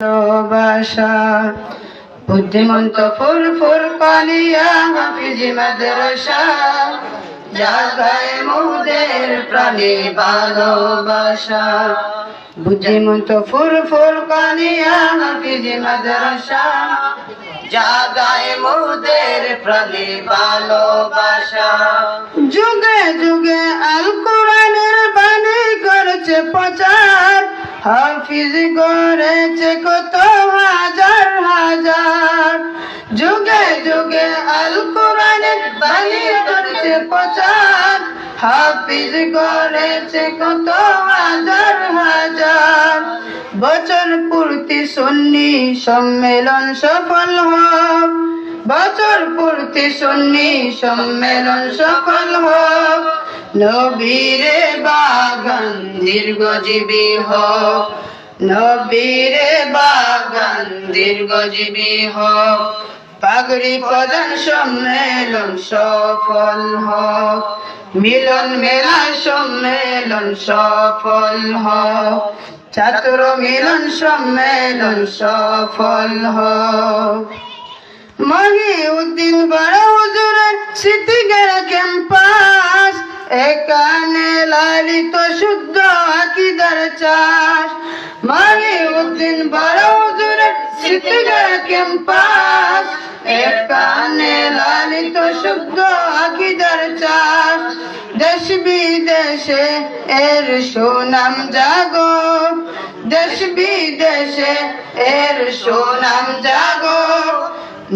ভালোবাসা বুদ্ধিমন্ত ফুরফুর কালিয়া হাফিজি মাদ্রাসা জাগায় মোদের প্রাণে ভালোবাসা। বুদ্ধিমন্ত ফুরফুর কালিয়া হাফিজি মাদ্রাসা জাগায় মোদের প্রাণে ভালোবাসা। যুগে যুগে আল কোরআনের বাণী করেছে প্রচার, হাফিজ করেছে কত হাজার হাজার। যুগে যুগে আল কোরআনের বাণী করেছে প্রচার, হাফিজ করেছে কত হাজার হাজার। বছর পূর্তি সুন্নি সম্মেলন সফল হোক, বছর পূর্তি সুন্নি সম্মেলন সফল হোক। নবীরে বাগান দীর্ঘজীবী হোক, নবীরে বাগান দীর্ঘজীবী হোক। পাগড়ি প্রদান সম্মেলন সফল হোক, মিলন মেলা সম্মেলন সফল হোক। ছাত্র মিলন সম্মেলন সফল হোক। মহিউদ্দিন বড় হুজুরের স্মৃতিগেরা ক্যাম্পাস, এখানে লালিত শুদ্ধ আকীদার চাষ। মহিউদ্দিন বড় হুজুরের স্মৃতিগেরা ক্যাম্পাস, এখানে লালিত শুদ্ধ আকীদার চাষ। দেশ বিদেশে এর সুনাম জাগো, দেশ বিদেশে এর সুনাম জাগো।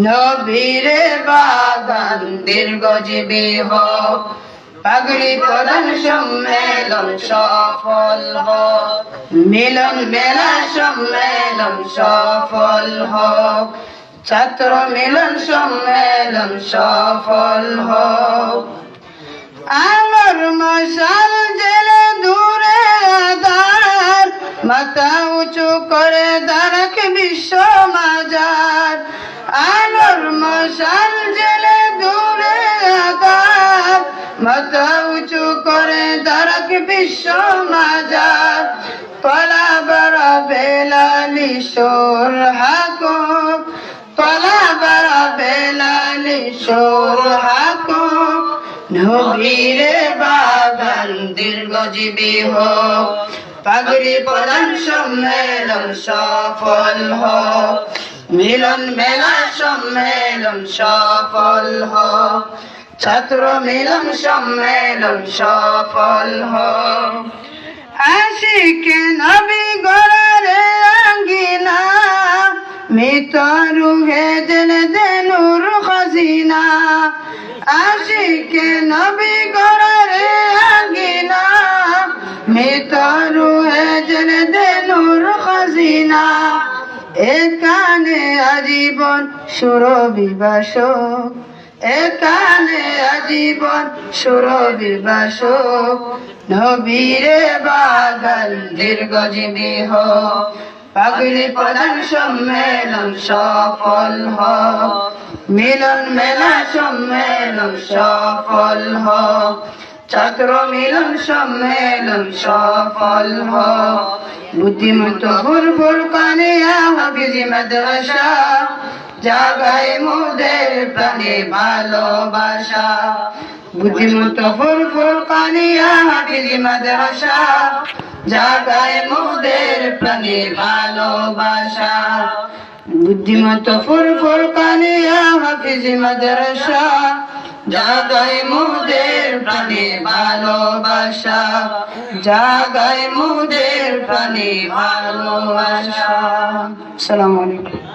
নবীরে বাগান দীর্ঘজীবী হোক, পাগড়ি প্রদান সম্মেলন সফল হোক। মিলন মেলা সম্মেলন সফল হোক, ছাত্র মিলন সম্মেলন সফল হোক। আলোর মশাল জেলে দূরে আধার, মাথা উঁচু করে দাঁড়াক বিশ্ব মাজার। আলোর মশাল জেলে দূরে আধার, মাথা উঁচু করে দাঁড়াক বিশ্ব মাজার। তলা বড় বেলালি সোর হাকুক, তলা বড় বেলালি সোর হাকুক। নবীরে বাগান দীর্ঘজীবী হোক, পাগড়ি প্রদান সম্মেলন সফল হোক। মিলন মেলা সম্মেলন সফল হোক, ছাত্র মিলন সম্মেলন সফল হোক। আশিকে নবী গড়ারে আঙ্গিনা, মৃত রুহে জেনে দে নূর খাজিনা। আশিকে নবী গড়ারে আঙ্গিনা, মৃত রুহে জেনে দে নূর খাজিনা। এখানে আজীবন সুরভিবাসক, এখানে আজীবন সুরভিবাসক। নবীরে বাগান দীর্ঘজীবী হোক, পাগড়ি প্রদান সম্মেলন সফল হোক। মিলন মেলা সম্মেলন সফল হোক, ছাত্র মিলন সম্মেলন সফল হোক। বুদ্ধিমন্ত ফুরফুর কালিয়া হাফিজি মাদ্রাসা জাগায় মোদের প্রাণে ভালোবাসা। বুদ্ধিমন্ত ফুরফুর কালিয়া হাফিজি মাদ্রাসা জাগায় মোদের প্রাণে ভালোবাসা। বুদ্ধিমন্ত ফুরফুর কালিয়া হাফিজি মাদ্রাসা জাগায় মোদের প্রাণে ভালোবাসা, জাগায় মোদের প্রাণে ভালোবাসা। আসসালামু আলাইকুম।